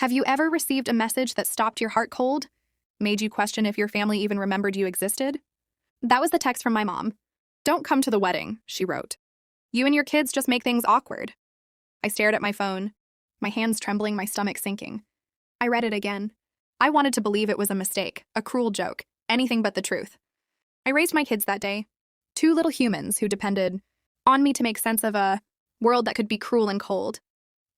Have you ever received a message that stopped your heart cold? Made you question if your family even remembered you existed? That was the text from my mom. "Don't come to the wedding," she wrote. "You and your kids just make things awkward." I stared at my phone, my hands trembling, my stomach sinking. I read it again. I wanted to believe it was a mistake, a cruel joke, anything but the truth. I raised my kids that day, two little humans who depended on me to make sense of a world that could be cruel and cold.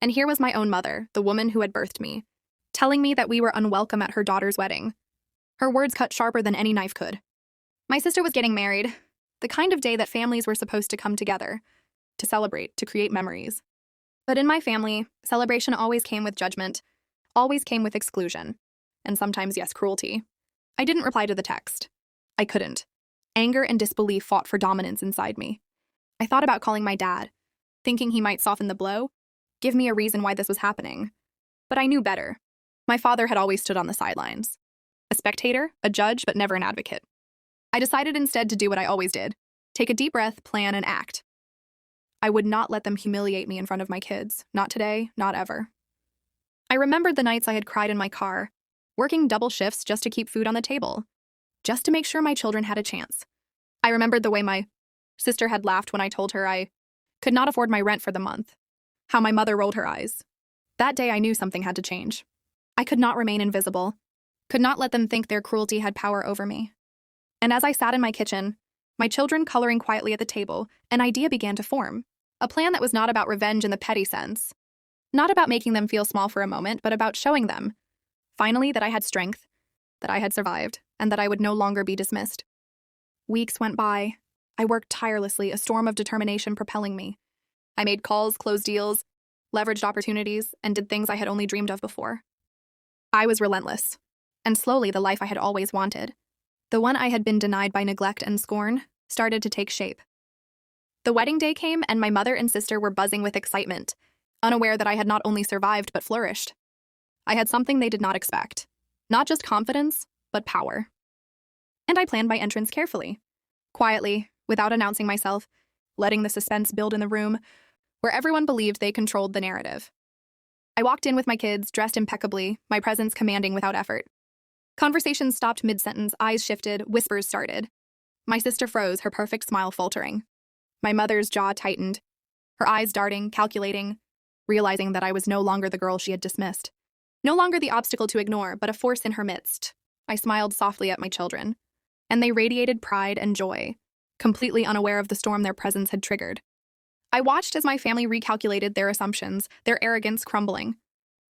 And here was my own mother, the woman who had birthed me, telling me that we were unwelcome at her daughter's wedding. Her words cut sharper than any knife could. My sister was getting married, the kind of day that families were supposed to come together, to celebrate, to create memories. But in my family, celebration always came with judgment, always came with exclusion, and sometimes, yes, cruelty. I didn't reply to the text. I couldn't. Anger and disbelief fought for dominance inside me. I thought about calling my dad, thinking he might soften the blow, give me a reason why this was happening. But I knew better. My father had always stood on the sidelines. A spectator, a judge, but never an advocate. I decided instead to do what I always did. Take a deep breath, plan, and act. I would not let them humiliate me in front of my kids. Not today, not ever. I remembered the nights I had cried in my car, working double shifts just to keep food on the table, just to make sure my children had a chance. I remembered the way my sister had laughed when I told her I could not afford my rent for the month, how my mother rolled her eyes. That day I knew something had to change. I could not remain invisible, could not let them think their cruelty had power over me. And as I sat in my kitchen, my children coloring quietly at the table, an idea began to form. A plan that was not about revenge in the petty sense. Not about making them feel small for a moment, but about showing them, finally, that I had strength, that I had survived, and that I would no longer be dismissed. Weeks went by. I worked tirelessly, a storm of determination propelling me. I made calls, closed deals, leveraged opportunities, and did things I had only dreamed of before. I was relentless, and slowly the life I had always wanted, the one I had been denied by neglect and scorn, started to take shape. The wedding day came, and my mother and sister were buzzing with excitement, unaware that I had not only survived but flourished. I had something they did not expect. Not just confidence, but power. And I planned my entrance carefully, quietly, without announcing myself, letting the suspense build in the room, where everyone believed they controlled the narrative. I walked in with my kids, dressed impeccably, my presence commanding without effort. Conversations stopped mid-sentence, eyes shifted, whispers started. My sister froze, her perfect smile faltering. My mother's jaw tightened, her eyes darting, calculating, realizing that I was no longer the girl she had dismissed. No longer the obstacle to ignore, but a force in her midst. I smiled softly at my children, and they radiated pride and joy, completely unaware of the storm their presence had triggered. I watched as my family recalculated their assumptions, their arrogance crumbling.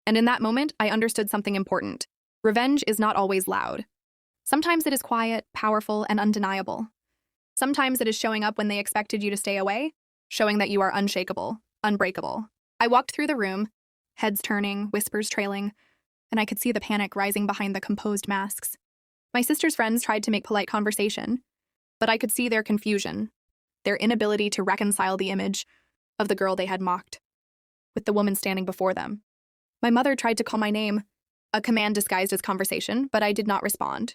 And in that moment, I understood something important. Revenge is not always loud. Sometimes it is quiet, powerful, and undeniable. Sometimes it is showing up when they expected you to stay away, showing that you are unshakable, unbreakable. I walked through the room, heads turning, whispers trailing, and I could see the panic rising behind the composed masks. My sister's friends tried to make polite conversation, but I could see their confusion, their inability to reconcile the image of the girl they had mocked with the woman standing before them. My mother tried to call my name, a command disguised as conversation, but I did not respond.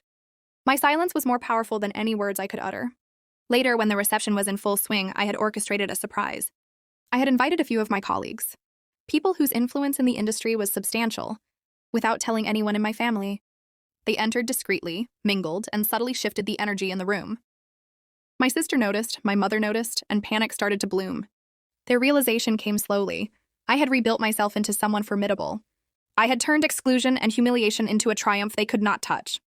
My silence was more powerful than any words I could utter. Later, when the reception was in full swing, I had orchestrated a surprise. I had invited a few of my colleagues, people whose influence in the industry was substantial, without telling anyone in my family. They entered discreetly, mingled, and subtly shifted the energy in the room. My sister noticed, my mother noticed, and panic started to bloom. Their realization came slowly. I had rebuilt myself into someone formidable. I had turned exclusion and humiliation into a triumph they could not touch.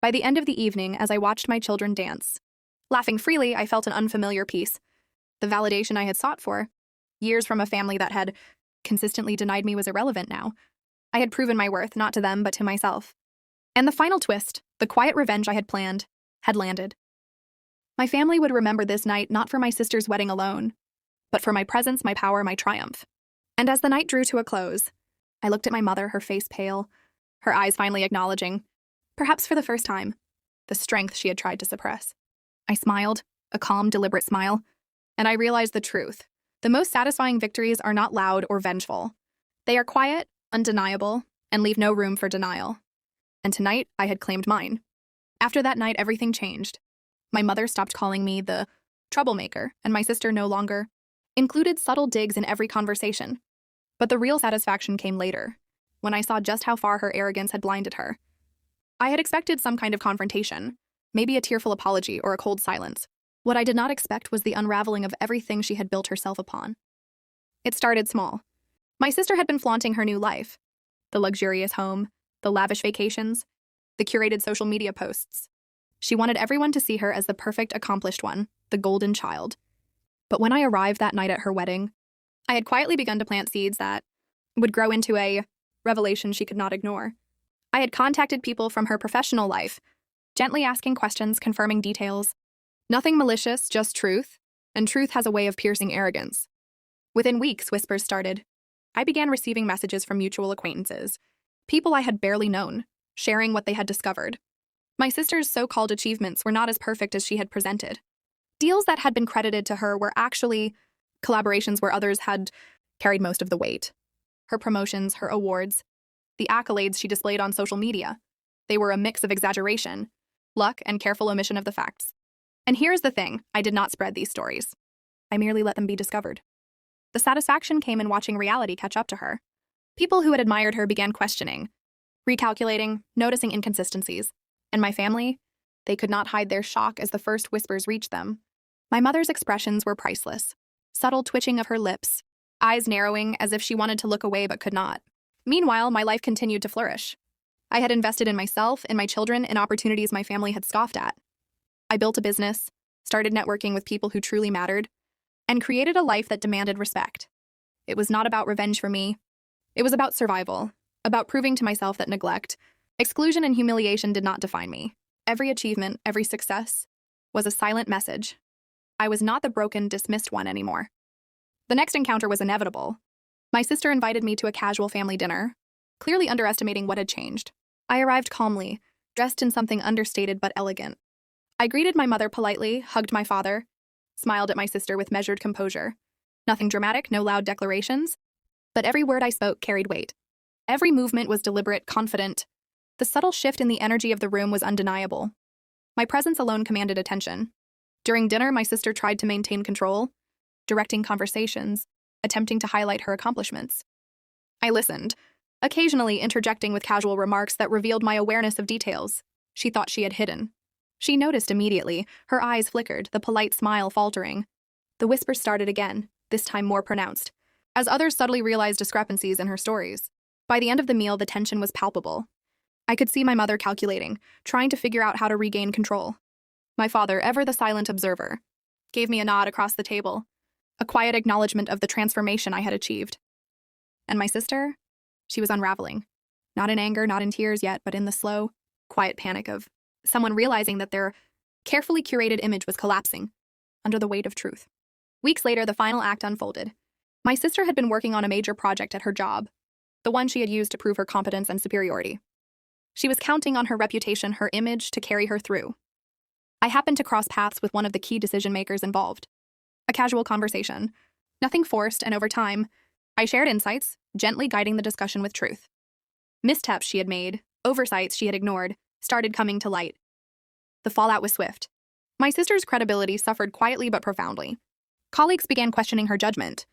By the end of the evening, as I watched my children dance, laughing freely, I felt an unfamiliar peace. The validation I had sought for, years from a family that had consistently denied me, was irrelevant now. I had proven my worth, not to them, but to myself. And the final twist, the quiet revenge I had planned, had landed. My family would remember this night not for my sister's wedding alone, but for my presence, my power, my triumph. And as the night drew to a close, I looked at my mother, her face pale, her eyes finally acknowledging, perhaps for the first time, the strength she had tried to suppress. I smiled, a calm, deliberate smile, and I realized the truth. The most satisfying victories are not loud or vengeful. They are quiet, undeniable, and leave no room for denial. And tonight, I had claimed mine. After that night, everything changed. My mother stopped calling me the troublemaker, and my sister no longer included subtle digs in every conversation. But the real satisfaction came later. when I saw just how far her arrogance had blinded her. I had expected some kind of confrontation, maybe a tearful apology or a cold silence. What I did not expect was the unraveling of everything she had built herself upon. It started small. My sister had been flaunting her new life: the luxurious home, the lavish vacations, the curated social media posts. She wanted everyone to see her as the perfect, accomplished one, the golden child. But when I arrived that night at her wedding, I had quietly begun to plant seeds that would grow into a revelation she could not ignore. I had contacted people from her professional life, gently asking questions, confirming details. Nothing malicious, just truth, and truth has a way of piercing arrogance. Within weeks, whispers started. I began receiving messages from mutual acquaintances, people I had barely known, sharing what they had discovered. My sister's so-called achievements were not as perfect as she had presented. Deals that had been credited to her were actually collaborations where others had carried most of the weight. Her promotions, her awards, the accolades she displayed on social media, they were a mix of exaggeration, luck, and careful omission of the facts. And here's the thing, I did not spread these stories. I merely let them be discovered. The satisfaction came in watching reality catch up to her. People who had admired her began questioning, recalculating, noticing inconsistencies. And my family, they could not hide their shock as the first whispers reached them. My mother's expressions were priceless. Subtle twitching of her lips, eyes narrowing as if she wanted to look away but could not. Meanwhile, my life continued to flourish. I had invested in myself, in my children, in opportunities my family had scoffed at. I built a business, started networking with people who truly mattered, and created a life that demanded respect. It was not about revenge for me. It was about survival, about proving to myself that neglect, exclusion, and humiliation did not define me. Every achievement, every success, was a silent message. I was not the broken, dismissed one anymore. The next encounter was inevitable. My sister invited me to a casual family dinner, clearly underestimating what had changed. I arrived calmly, dressed in something understated but elegant. I greeted my mother politely, hugged my father, smiled at my sister with measured composure. Nothing dramatic, no loud declarations, but every word I spoke carried weight. Every movement was deliberate, confident. The subtle shift in the energy of the room was undeniable. My presence alone commanded attention. During dinner, my sister tried to maintain control, directing conversations, attempting to highlight her accomplishments. I listened, occasionally interjecting with casual remarks that revealed my awareness of details she thought she had hidden. She noticed immediately, her eyes flickered, the polite smile faltering. The whispers started again, this time more pronounced, as others subtly realized discrepancies in her stories. By the end of the meal, the tension was palpable. I could see my mother calculating, trying to figure out how to regain control. My father, ever the silent observer, gave me a nod across the table, a quiet acknowledgement of the transformation I had achieved. And my sister? She was unraveling. Not in anger, not in tears yet, but in the slow, quiet panic of someone realizing that their carefully curated image was collapsing under the weight of truth. Weeks later, the final act unfolded. My sister had been working on a major project at her job, the one she had used to prove her competence and superiority. She was counting on her reputation, her image, to carry her through. I happened to cross paths with one of the key decision-makers involved. A casual conversation, nothing forced, and over time, I shared insights, gently guiding the discussion with truth. Missteps she had made, oversights she had ignored, started coming to light. The fallout was swift. My sister's credibility suffered quietly but profoundly. Colleagues began questioning her judgment.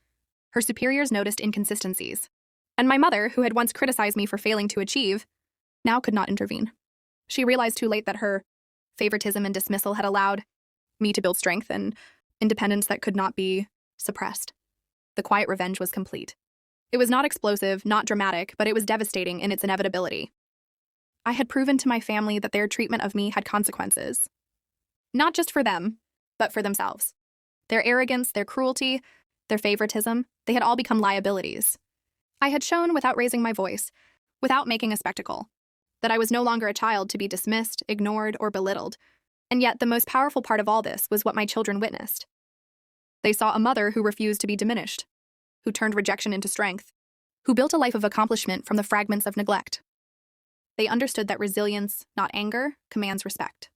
Her superiors noticed inconsistencies. And my mother, who had once criticized me for failing to achieve, now could not intervene. She realized too late that her favoritism and dismissal had allowed me to build strength and independence that could not be suppressed. The quiet revenge was complete. It was not explosive, not dramatic, but it was devastating in its inevitability. I had proven to my family that their treatment of me had consequences. Not just for them, but for themselves. Their arrogance, their cruelty, their favoritism, they had all become liabilities. I had shown, without raising my voice, without making a spectacle, that I was no longer a child to be dismissed, ignored, or belittled. And yet the most powerful part of all this was what my children witnessed. They saw a mother who refused to be diminished, who turned rejection into strength, who built a life of accomplishment from the fragments of neglect. They understood that resilience, not anger, commands respect.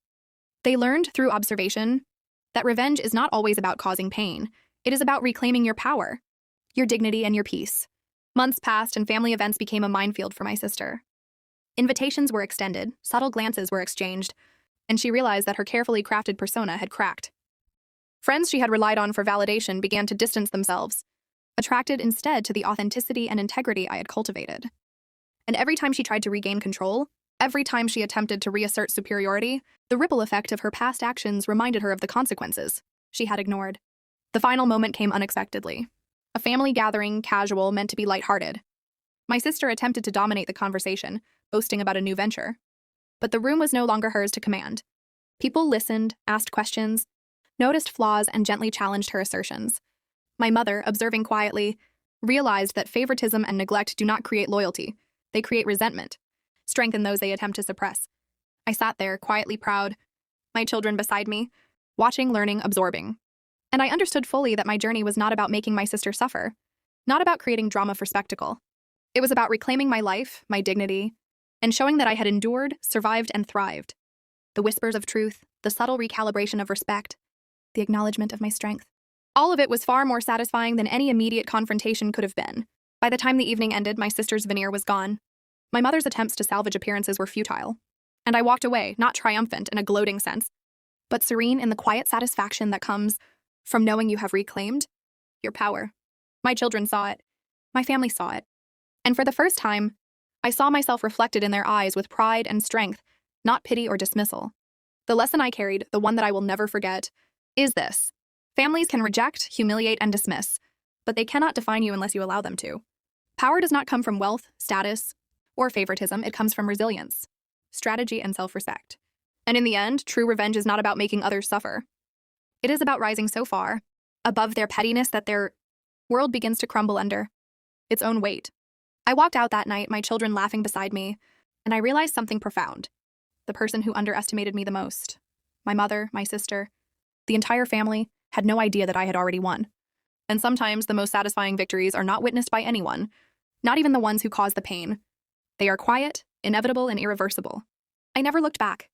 They learned through observation that revenge is not always about causing pain. It is about reclaiming your power, your dignity, and your peace. Months passed and family events became a minefield for my sister. Invitations were extended, subtle glances were exchanged, and she realized that her carefully crafted persona had cracked. Friends she had relied on for validation began to distance themselves, attracted instead to the authenticity and integrity I had cultivated. And every time she tried to regain control, every time she attempted to reassert superiority, the ripple effect of her past actions reminded her of the consequences she had ignored. The final moment came unexpectedly. A family gathering, casual, meant to be lighthearted. My sister attempted to dominate the conversation, boasting about a new venture. But the room was no longer hers to command. People listened, asked questions, noticed flaws, and gently challenged her assertions. My mother, observing quietly, realized that favoritism and neglect do not create loyalty. They create resentment, strengthen those they attempt to suppress. I sat there, quietly proud, my children beside me, watching, learning, absorbing. And I understood fully that my journey was not about making my sister suffer, not about creating drama for spectacle. It was about reclaiming my life, my dignity, and showing that I had endured, survived, and thrived. The whispers of truth, the subtle recalibration of respect, the acknowledgement of my strength. All of it was far more satisfying than any immediate confrontation could have been. By the time the evening ended, my sister's veneer was gone. My mother's attempts to salvage appearances were futile. And I walked away, not triumphant in a gloating sense, but serene in the quiet satisfaction that comes from knowing you have reclaimed your power. My children saw it. My family saw it. And for the first time, I saw myself reflected in their eyes with pride and strength, not pity or dismissal. The lesson I carried, the one that I will never forget, is this. Families can reject, humiliate, and dismiss, but they cannot define you unless you allow them to. Power does not come from wealth, status, or favoritism. It comes from resilience, strategy, and self-respect. And in the end, true revenge is not about making others suffer. It is about rising so far above their pettiness that their world begins to crumble under its own weight. I walked out that night, my children laughing beside me, and I realized something profound. The person who underestimated me the most, my mother, my sister, the entire family, had no idea that I had already won. And sometimes the most satisfying victories are not witnessed by anyone, not even the ones who cause the pain. They are quiet, inevitable, and irreversible. I never looked back.